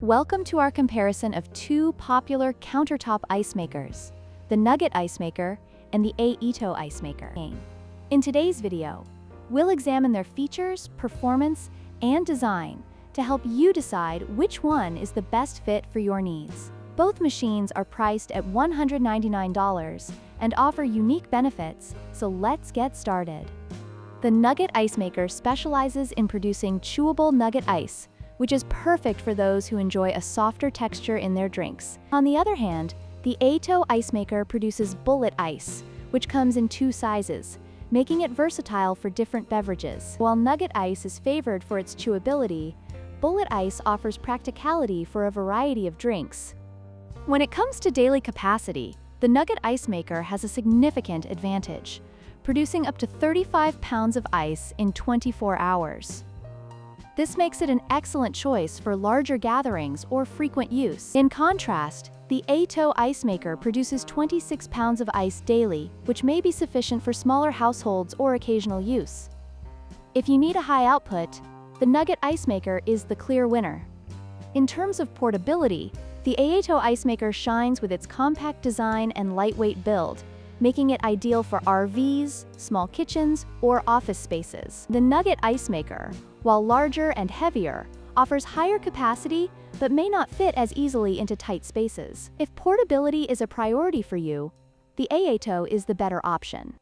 Welcome to our comparison of two popular countertop ice makers, the Nugget ice maker and the Aeitto ice maker. In today's video, we'll examine their features, performance, and design to help you decide which one is the best fit for your needs. Both machines are priced at $199 and offer unique benefits, so let's get started. The Nugget ice maker specializes in producing chewable nugget ice, which is perfect for those who enjoy a softer texture in their drinks. On the other hand, the Aeitto ice maker produces bullet ice, which comes in two sizes, making it versatile for different beverages. While nugget ice is favored for its chewability, bullet ice offers practicality for a variety of drinks. When it comes to daily capacity, the Nugget ice maker has a significant advantage, producing up to 35 pounds of ice in 24 hours. This makes it an excellent choice for larger gatherings or frequent use. In contrast, the Aeitto ice maker produces 26 pounds of ice daily, which may be sufficient for smaller households or occasional use. If you need a high output, the Nugget ice maker is the clear winner. In terms of portability, the Aeitto ice maker shines with its compact design and lightweight build, making it ideal for RVs, small kitchens, or office spaces. The Nugget ice maker, while larger and heavier, offers higher capacity but may not fit as easily into tight spaces. If portability is a priority for you, the Aeitto is the better option.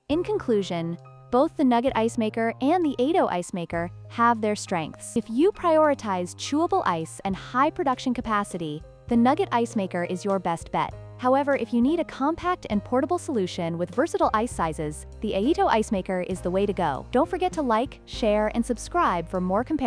In conclusion, both the Nugget ice maker and the Aeitto ice maker have their strengths. If you prioritize chewable ice and high production capacity, the Nugget ice maker is your best bet. However, if you need a compact and portable solution with versatile ice sizes, the Aeitto ice maker is the way to go. Don't forget to like, share, and subscribe for more comparisons.